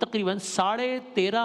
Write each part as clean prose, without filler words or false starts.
13.5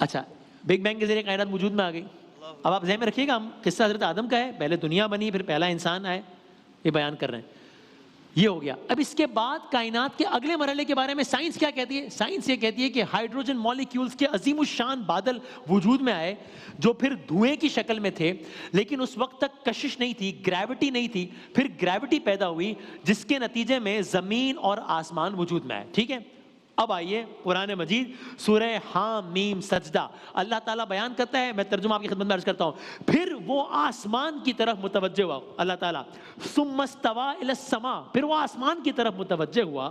اچھا big bang کے ذریعے کائنات وجود میں آ گئی. اب آپ ذہن میں رکھیے گا ہم قصہ حضرت آدم کا ہے, پہلے دنیا بنی پھر پہلا انسان آئے, یہ بیان کر رہے ہیں. یہ ہو گیا. اب اس کے بعد کائنات کے اگلے مرحلے کے بارے میں سائنس کیا کہتی ہے؟ سائنس یہ کہتی ہے کہ ہائیڈروجن مالیکیولز کے عظیم الشان بادل وجود میں آئے جو پھر دھوئیں کی شکل میں تھے, لیکن اس وقت تک کشش نہیں تھی, گریوٹی نہیں تھی. پھر گریوٹی پیدا ہوئی جس کے نتیجے میں زمین اور آسمان وجود میں آئے. ٹھیک ہے, اب آئیے قرآن مجید سورہ حام میم سجدہ, اللہ تعالیٰ بیان کرتا ہے, میں ترجمہ آپ کی خدمت میں عرض کرتا ہوں. پھر وہ آسمان کی طرف متوجہ ہوا اللہ تعالیٰ, ثم استوى الی السماء, پھر وہ آسمان کی طرف متوجہ ہوا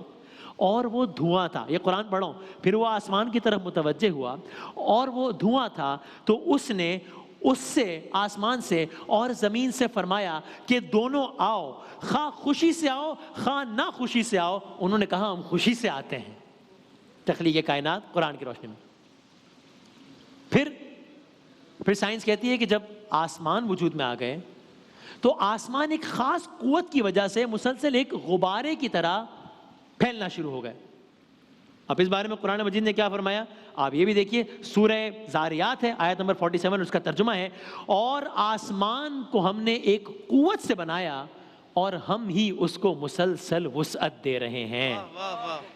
اور وہ دھواں تھا. یہ قرآن پڑھو. پھر وہ آسمان کی طرف متوجہ ہوا اور وہ دھواں تھا, تو اس نے اس سے آسمان سے اور زمین سے فرمایا کہ دونوں آؤ, خواہ خوشی سے آؤ خواہ نہ خوشی سے آؤ. انہوں نے کہا ہم خوشی سے آتے ہیں. تخلیق کائنات قرآن کی روشنی میں. پھر سائنس کہتی ہے کہ جب آسمان وجود میں آ گئے تو آسمان ایک خاص قوت کی وجہ سے مسلسل ایک غبارے کی طرح پھیلنا شروع ہو گئے. اب اس بارے میں قرآن مجید نے کیا فرمایا آپ یہ بھی دیکھیے, سورہ زاریات ہے آیت نمبر 47, اس کا ترجمہ ہے, اور آسمان کو ہم نے ایک قوت سے بنایا اور ہم ہی اس کو مسلسل وسعت دے رہے ہیں.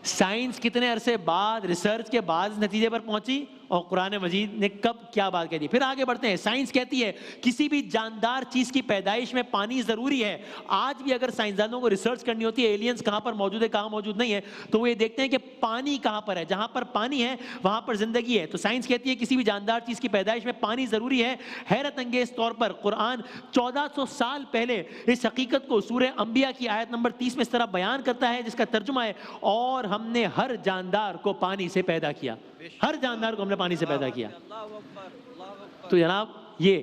سائنس کتنے عرصے بعد ریسرچ کے بعد نتیجے پر پہنچی, اور قرآن مجید نے کب کیا بات کہہ دی. پھر آگے بڑھتے ہیں. سائنس کہتی ہے کسی بھی جاندار چیز کی پیدائش میں پانی ضروری ہے. آج بھی اگر سائنسدانوں کو ریسرچ کرنی ہوتی ہے ایلینز کہاں پر موجود ہے کہاں موجود نہیں ہے, تو وہ یہ دیکھتے ہیں کہ پانی کہاں پر ہے. جہاں پر پانی ہے وہاں پر زندگی ہے. تو سائنس کہتی ہے کسی بھی جاندار چیز کی پیدائش میں پانی ضروری ہے. حیرت انگیز طور پر قرآن 1400 سال پہلے اس حقیقت کو سورہ انبیاء کی آیت نمبر 30 میں اس طرح بیان کرتا ہے, جس کا ترجمہ ہے اور ہم نے ہر جاندار کو پانی سے پیدا کیا. ہر جاندار کو ہم نے پانی سے پیدا کیا. تو جناب یہ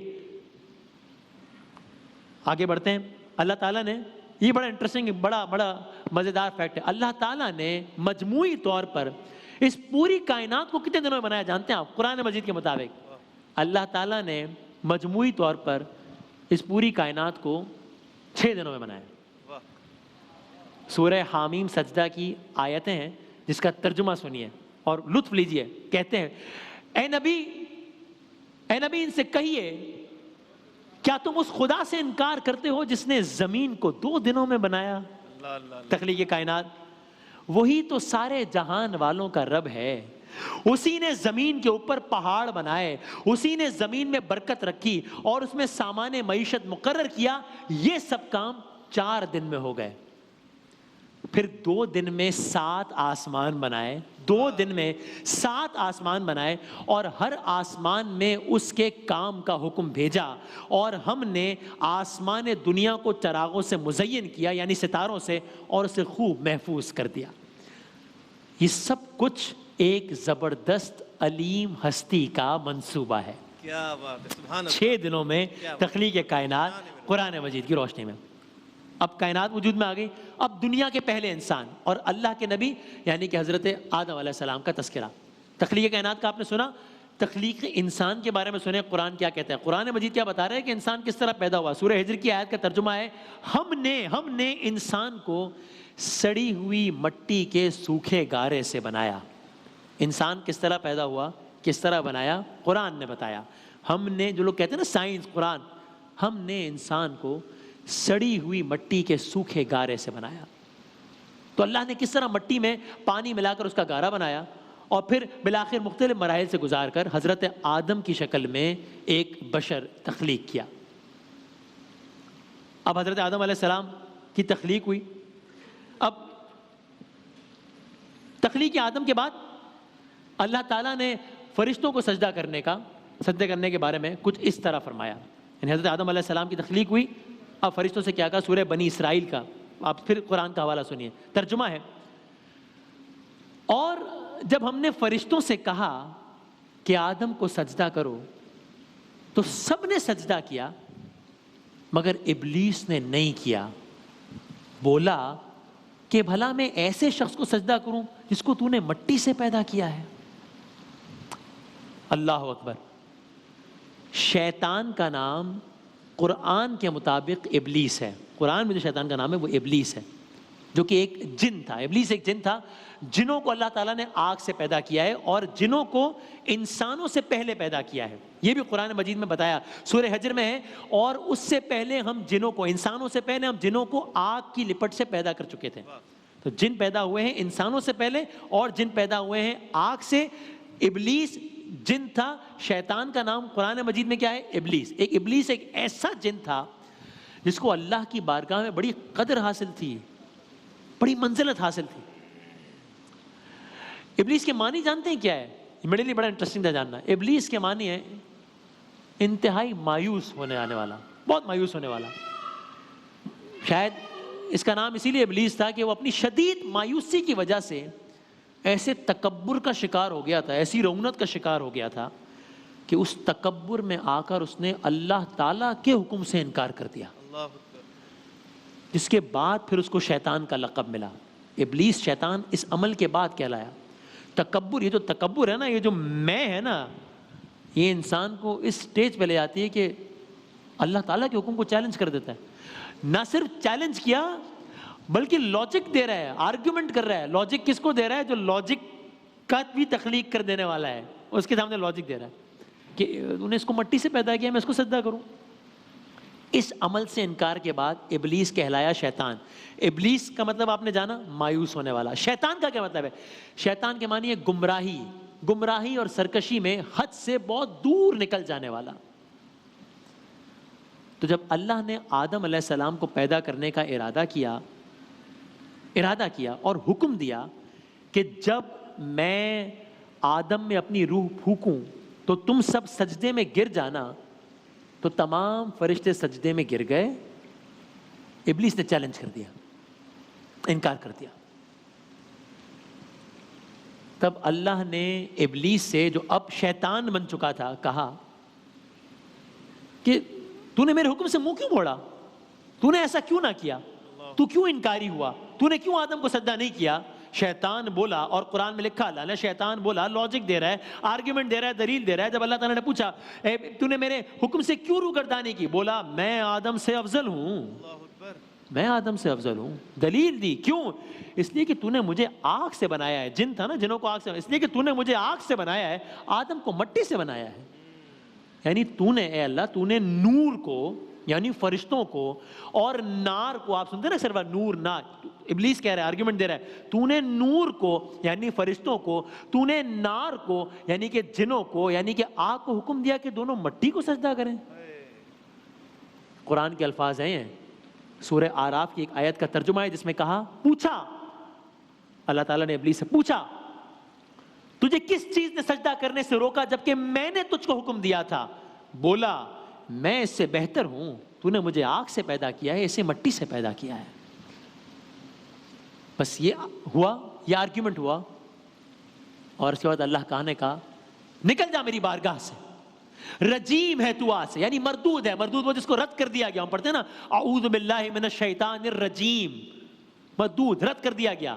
آگے بڑھتے ہیں. اللہ تعالیٰ نے, یہ بڑا انٹرسٹنگ بڑا مزیدار فیکٹ ہے, اللہ تعالیٰ نے مجموعی طور پر اس پوری کائنات کو کتنے دنوں میں بنایا جانتے ہیں آپ؟ قرآن مجید کے مطابق اللہ تعالیٰ نے مجموعی طور پر اس پوری کائنات کو 6 دنوں میں بنایا. سورہ حامیم سجدہ کی آیتیں ہیں جس کا ترجمہ سنیے اور لطف لیجئے. کہتے ہیں اے نبی ان سے کہیے کیا تم اس خدا سے انکار کرتے ہو جس نے زمین کو 2 دنوں میں بنایا؟ تخلیق کائنات. وہی تو سارے جہان والوں کا رب ہے. اسی نے زمین کے اوپر پہاڑ بنائے, اسی نے زمین میں برکت رکھی اور اس میں سامان معیشت مقرر کیا. یہ سب کام 4 دن میں ہو گئے. پھر 2 دن میں 7 آسمان بنائے, 2 دن میں 7 آسمان بنائے اور ہر آسمان میں اس کے کام کا حکم بھیجا, اور ہم نے آسمان دنیا کو چراغوں سے مزین کیا یعنی ستاروں سے, اور اسے خوب محفوظ کر دیا. یہ سب کچھ ایک زبردست علیم ہستی کا منصوبہ ہے. کیا بات ہے, سبحان اللہ. 6 دنوں میں تخلیق کائنات قرآن مجید کی روشنی میں. اب کائنات وجود میں آ گئی. اب دنیا کے پہلے انسان اور اللہ کے نبی یعنی کہ حضرت آدم علیہ السلام کا تذکرہ. تخلیق کائنات کا آپ نے سنا, تخلیق انسان کے بارے میں سنے قرآن کیا کہتا ہے. قرآن مجید کیا بتا رہا ہے کہ انسان کس طرح پیدا ہوا. سورہ ہجر کی آیت کا ترجمہ ہے ہم نے انسان کو سڑی ہوئی مٹی کے سوکھے گارے سے بنایا. انسان کس طرح پیدا ہوا, کس طرح بنایا, قرآن نے بتایا. ہم نے, جو لوگ کہتے ہیں نا سائنس قرآن, ہم نے انسان کو سڑی ہوئی مٹی کے سوکھے گارے سے بنایا. تو اللہ نے کس طرح مٹی میں پانی ملا کر اس کا گارا بنایا اور پھر بالآخر مختلف مراحل سے گزار کر حضرت آدم کی شکل میں ایک بشر تخلیق کیا. اب حضرت آدم علیہ السلام کی تخلیق ہوئی. اب تخلیق آدم کے بعد اللہ تعالیٰ نے فرشتوں کو سجدہ کرنے کے بارے میں کچھ اس طرح فرمایا. یعنی حضرت آدم علیہ السلام کی تخلیق ہوئی. اب فرشتوں سے کیا کہا, سورہ بنی اسرائیل کا آپ پھر قرآن کا حوالہ سنیے, ترجمہ ہے. اور جب ہم نے فرشتوں سے کہا کہ آدم کو سجدہ کرو تو سب نے سجدہ کیا مگر ابلیس نے نہیں کیا. بولا کہ بھلا میں ایسے شخص کو سجدہ کروں جس کو تو نے مٹی سے پیدا کیا ہے. اللہ اکبر. شیطان کا نام قرآن کے مطابق ابلیس ہے. قرآن میں جو شیطان کا نام ہے وہ ابلیس ہے. جو کہ ایک جن تھا. ابلیس ایک جن تھا. جنوں کو اللہ تعالیٰ نے آگ سے پیدا کیا ہے اور جنوں کو انسانوں سے پہلے پیدا کیا ہے. یہ بھی قرآن مجید میں بتایا, سورہ حجر میں ہے, اور اس سے پہلے ہم جنوں کو, انسانوں سے پہلے ہم جنوں کو آگ کی لپٹ سے پیدا کر چکے تھے. تو جن پیدا ہوئے ہیں انسانوں سے پہلے اور جن پیدا ہوئے ہیں آگ سے. ابلیس جن تھا. شیطان کا نام قرآن مجید میں کیا ہے؟ ابلیس. ابلیس ایک ایسا جن تھا جس کو اللہ کی بارگاہ میں بڑی قدر حاصل تھی, بڑی منزلت حاصل تھی. ابلیس کے معنی جانتے ہیں کیا ہے؟ میرے لیے بڑا انٹرسٹنگ تھا جاننا. ابلیس کے معنی ہے انتہائی مایوس ہونے آنے والا, بہت مایوس ہونے والا. شاید اس کا نام اسی لیے ابلیس تھا کہ وہ اپنی شدید مایوسی کی وجہ سے ایسے تکبر کا شکار ہو گیا تھا, ایسی رعونت کا شکار ہو گیا تھا کہ اس تکبر میں آ کر اس نے اللہ تعالیٰ کے حکم سے انکار کر دیا, جس کے بعد پھر اس کو شیطان کا لقب ملا. ابلیس شیطان اس عمل کے بعد کہلایا. تکبر, یہ جو تکبر ہے نا, یہ جو میں ہے نا, یہ انسان کو اس سٹیج پہ لے جاتی ہے کہ اللہ تعالیٰ کے حکم کو چیلنج کر دیتا ہے. نہ صرف چیلنج کیا بلکہ لاجک دے رہا ہے, آرگیومنٹ کر رہا ہے. لاجک کس کو دے رہا ہے؟ جو لاجک کا بھی تخلیق کر دینے والا ہے, اس کے سامنے لاجک دے رہا ہے کہ انہوں نے اس کو مٹی سے پیدا کیا, میں اس کو سجدہ کروں. اس عمل سے انکار کے بعد ابلیس کہلایا شیطان. ابلیس کا مطلب آپ نے جانا, مایوس ہونے والا. شیطان کا کیا مطلب ہے؟ شیطان کے معنی ہے گمراہی, گمراہی اور سرکشی میں حد سے بہت دور نکل جانے والا. تو جب اللہ نے آدم علیہ السلام کو پیدا کرنے کا ارادہ کیا اور حکم دیا کہ جب میں آدم میں اپنی روح پھونکوں تو تم سب سجدے میں گر جانا, تو تمام فرشتے سجدے میں گر گئے. ابلیس نے چیلنج کر دیا, انکار کر دیا. تب اللہ نے ابلیس سے, جو اب شیطان بن چکا تھا, کہا کہ تو نے میرے حکم سے منہ کیوں موڑا؟ تو نے ایسا کیوں نہ کیا؟ تو کیوں انکاری ہوا؟ تو نے کیوں آدم کو سجدہ نہیں کیا؟ شیطان بولا, اور قرآن میں لکھا اللہ نے, شیطان بولا, لاجک دے رہا ہے, آرگیومنٹ دے رہا ہے, دلیل دے رہا ہے. جب اللہ تعالیٰ نے پوچھا تو نے میرے حکم سے کیوں روگردانی کی؟ بولا میں آدم سے افضل ہوں, میں آدم سے افضل ہوں. دلیل دی, کیوں؟ اس لیے کہ تو نے مجھے آگ سے بنایا ہے. جن تھا نا, جنوں کو آگ سے, اس لیے کہ تو نے مجھے آگ سے بنایا ہے, آدم کو مٹی سے بنایا ہے. یعنی تو نے, اے اللہ, تو نے نور کو, یعنی فرشتوں کو, اور نار کو, آپ سنتے نا صرف نور نار, ابلیس کہہ رہا ہے, آرگیومنٹ دے رہا ہے, تو نے نور کو یعنی فرشتوں کو, تو نے نار کو یعنی کہ جنوں کو, یعنی کہ آگ کو حکم دیا کہ دونوں مٹی کو سجدہ کریں. قرآن کے الفاظ ہیں, سورہ آراف کی ایک آیت کا ترجمہ ہے جس میں کہا, پوچھا, اللہ تعالیٰ نے ابلیس سے پوچھا, تجھے کس چیز نے سجدہ کرنے سے روکا جبکہ میں نے تجھ کو حکم دیا تھا؟ بولا میں اس سے بہتر ہوں, تو نے مجھے آگ سے پیدا کیا ہے, اسے مٹی سے پیدا کیا ہے. بس یہ ہوا, یہ آرگیومنٹ ہوا, اور اس کے بعد اللہ نے کہا نکل جا میری بارگاہ سے, رجیم ہے تو آج سے, یعنی مردود ہے. مردود وہ جس کو رد کر دیا گیا, ہم پڑھتے ہیں نا اعوذ باللہ من الشیطان الرجیم, مردود, رد کر دیا گیا.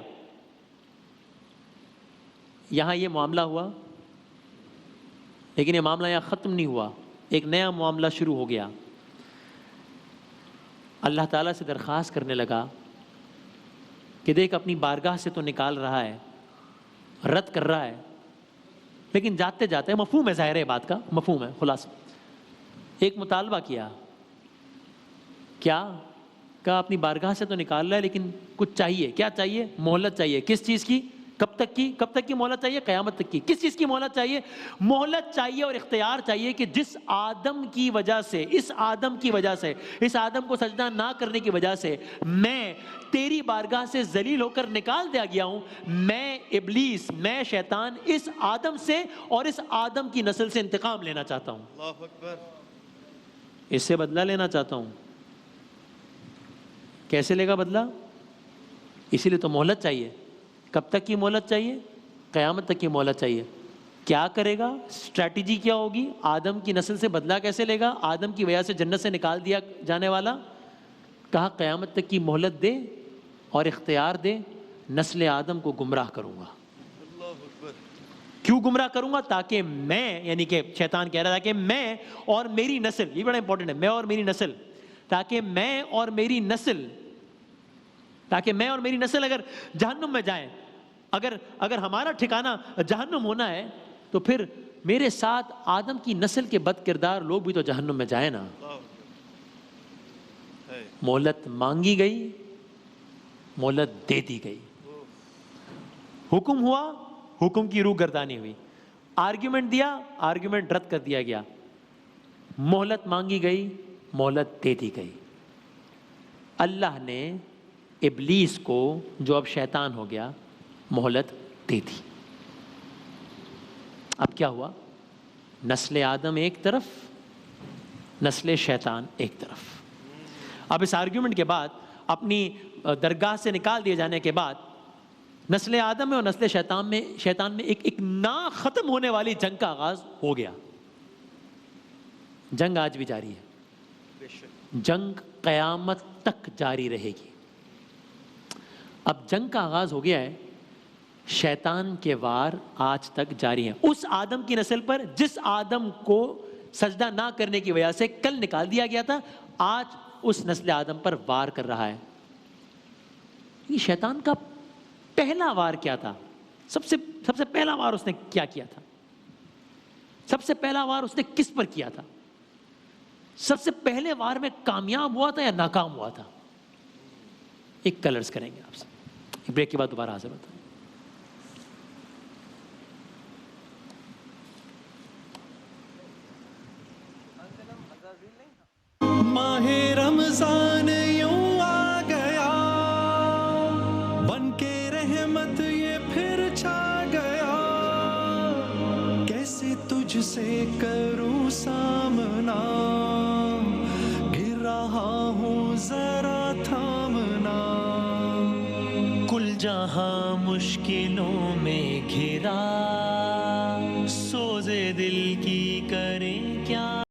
یہاں یہ معاملہ ہوا, لیکن یہ معاملہ یہاں ختم نہیں ہوا, ایک نیا معاملہ شروع ہو گیا. اللہ تعالیٰ سے درخواست کرنے لگا کہ دیکھ اپنی بارگاہ سے تو نکال رہا ہے, رد کر رہا ہے, لیکن جاتے جاتے, مفہوم ہے ظاہر ہے بات کا, مفہوم ہے, خلاصہ ایک مطالبہ کیا. کیا کہا؟ اپنی بارگاہ سے تو نکال رہا ہے لیکن کچھ چاہیے. کیا چاہیے؟ مہلت چاہیے. کس چیز کی؟ کب تک کی؟ کب تک کی مہلت چاہیے؟ قیامت تک کی. کس چیز کی مہلت چاہیے؟ مہلت چاہیے اور اختیار چاہیے کہ جس آدم کی وجہ سے, اس آدم کی وجہ سے, اس آدم کو سجدہ نہ کرنے کی وجہ سے میں تیری بارگاہ سے ذلیل ہو کر نکال دیا گیا ہوں, میں ابلیس, میں شیطان, اس آدم سے اور اس آدم کی نسل سے انتقام لینا چاہتا ہوں. اللہ اکبر. اس سے بدلہ لینا چاہتا ہوں. کیسے لے گا بدلہ؟ اسی لیے تو مہلت چاہیے. کب تک کی مہلت چاہیے؟ قیامت تک کی مہلت چاہیے. کیا کرے گا؟ اسٹریٹجی کیا ہوگی؟ آدم کی نسل سے بدلہ کیسے لے گا؟ آدم کی وجہ سے جنت سے نکال دیا جانے والا, کہا قیامت تک کی مہلت دے اور اختیار دے, نسل آدم کو گمراہ کروں گا. کیوں گمراہ کروں گا؟ تاکہ میں, یعنی کہ شیطان کہہ رہا تھا کہ میں اور میری نسل, یہ بڑا امپورٹنٹ ہے, میں اور میری نسل, تاکہ میں اور میری نسل, تاکہ میں اور میری نسل اگر جہنم میں جائیں، اگر ہمارا ٹھکانہ جہنم ہونا ہے تو پھر میرے ساتھ آدم کی نسل کے بد کردار لوگ بھی تو جہنم میں جائیں نا۔ مہلت مانگی گئی، مہلت دے دی گئی، حکم ہوا، حکم کی روح گردانی ہوئی، آرگیومنٹ دیا، آرگیومنٹ رد کر دیا گیا، مہلت مانگی گئی، مہلت دے دی گئی۔ اللہ نے ابلیس کو، جو اب شیطان ہو گیا، مہلت دے دی۔ اب کیا ہوا؟ نسل آدم ایک طرف، نسل شیطان ایک طرف۔ اب اس آرگیومنٹ کے بعد، اپنی درگاہ سے نکال دیے جانے کے بعد، نسل آدم میں اور نسل شیطان میں ایک نا ختم ہونے والی جنگ کا آغاز ہو گیا۔ جنگ آج بھی جاری ہے، جنگ قیامت تک جاری رہے گی۔ اب جنگ کا آغاز ہو گیا ہے، شیطان کے وار آج تک جاری ہیں اس آدم کی نسل پر جس آدم کو سجدہ نہ کرنے کی وجہ سے کل نکال دیا گیا تھا، آج اس نسل آدم پر وار کر رہا ہے۔ یہ شیطان کا پہلا وار کیا تھا؟ سب سے پہلا وار اس نے کیا کیا تھا؟ سب سے پہلا وار اس نے کس پر کیا تھا؟ سب سے پہلے وار میں کامیاب ہوا تھا یا ناکام ہوا تھا؟ ایک کلرز کریں گے آپ سے، ایک بریک کے بعد دوبارہ حاضر ہوتا ہے۔ ماہ رمضان یوں آ گیا، بن کے رحمت یہ پھر چھا گیا، کیسے تجھ سے کروں سامنا، گر رہا ہوں ذرا تھامنا، کل جہاں مشکلوں میں گھرا، سوزے دل کی کریں کیا